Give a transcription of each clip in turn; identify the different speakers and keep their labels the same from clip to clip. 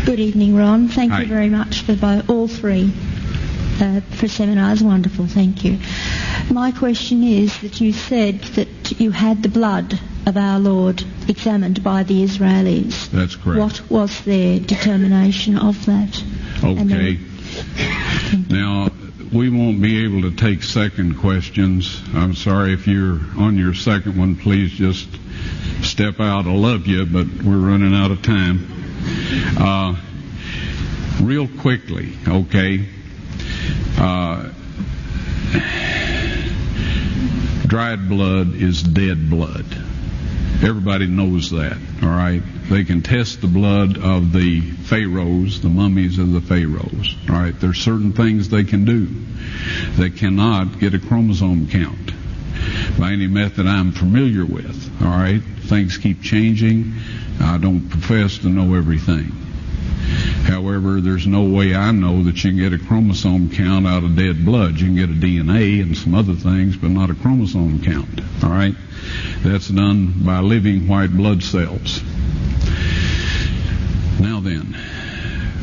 Speaker 1: Good evening, Ron. Thank
Speaker 2: Hi.
Speaker 1: you very much for all three for seminars. Wonderful, thank you. My question is that you said that you had the blood of our Lord examined by the Israelis.
Speaker 2: That's correct.
Speaker 1: What was their determination of that?
Speaker 2: Okay. Now, we won't be able to take second questions. I'm sorry if you're on your second one. Please just step out. I love you, but we're running out of time. Real quickly, okay. Dried blood is dead blood. Everybody knows that, all right? They can test the blood of the pharaohs, the mummies of the pharaohs, all right? There's certain things they can do. They cannot get a chromosome count by any method I'm familiar with, all right? Things keep changing. I don't profess to know everything. However, there's no way I know that you can get a chromosome count out of dead blood. You can get a DNA and some other things, but not a chromosome count, all right? That's done by living white blood cells. Now then,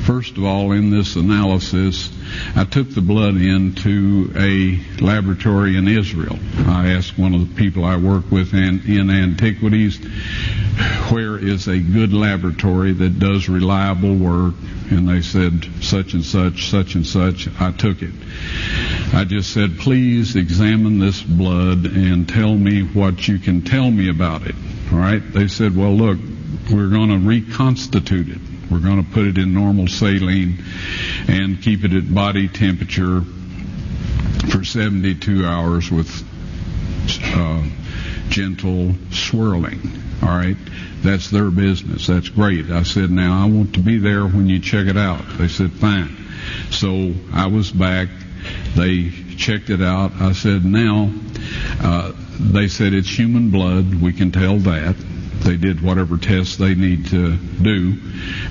Speaker 2: first of all, in this analysis, I took the blood into a laboratory in Israel. I asked one of the people I work with in antiquities, where is a good laboratory that does reliable work? And they said, such and such, such and such. I took it. I just said, please examine this blood and tell me what you can tell me about it. All right? They said, well, look, we're going to reconstitute it. We're going to put it in normal saline and keep it at body temperature for 72 hours with gentle swirling. All right? That's their business. That's great. I said, now I want to be there when you check it out. They said, fine. So I was back. They checked it out. I said, now, they said it's human blood. We can tell that. They did whatever tests they need to do.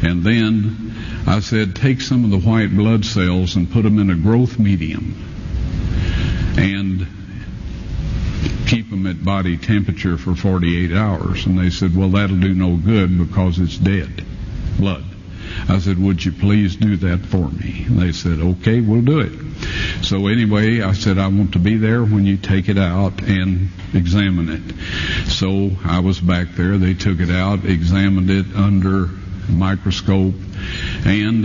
Speaker 2: And then I said, take some of the white blood cells and put them in a growth medium and keep them at body temperature for 48 hours. And they said, well, that'll do no good because it's dead blood. I said, would you please do that for me? And they said, okay, we'll do it. So anyway, I said, I want to be there when you take it out and examine it. So I was back there. They took it out, examined it under a microscope, and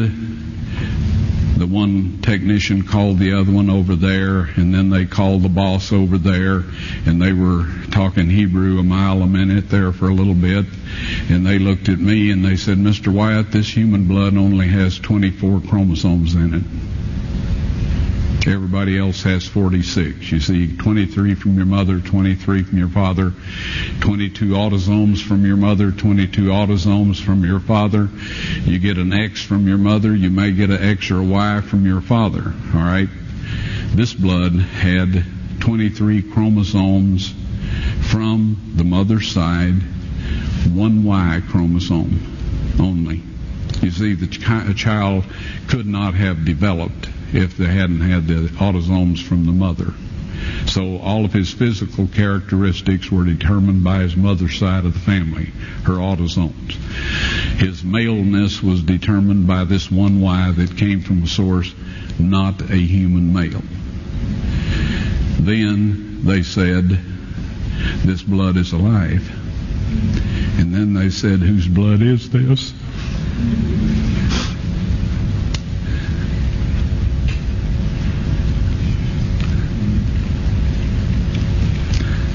Speaker 2: the one technician called the other one over there, and then they called the boss over there, and they were talking Hebrew a mile a minute there for a little bit, and they looked at me and they said, Mr. Wyatt, this human blood only has 24 chromosomes in it. Everybody else has 46. You see, 23 from your mother, 23 from your father, 22 autosomes from your mother, 22 autosomes from your father. You get an X from your mother, you may get an X or a Y from your father. All right? This blood had 23 chromosomes from the mother's side, one Y chromosome only. You see, a child could not have developed if they hadn't had the autosomes from the mother. So all of his physical characteristics were determined by his mother's side of the family, her autosomes. His maleness was determined by this one Y that came from a source, not a human male. Then they said, this blood is alive. And then they said, whose blood is this?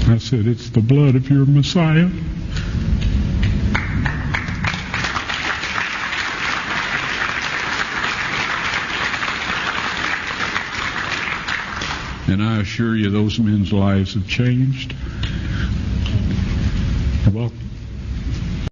Speaker 2: I said, it's the blood of your Messiah. And I assure you, those men's lives have changed. Well,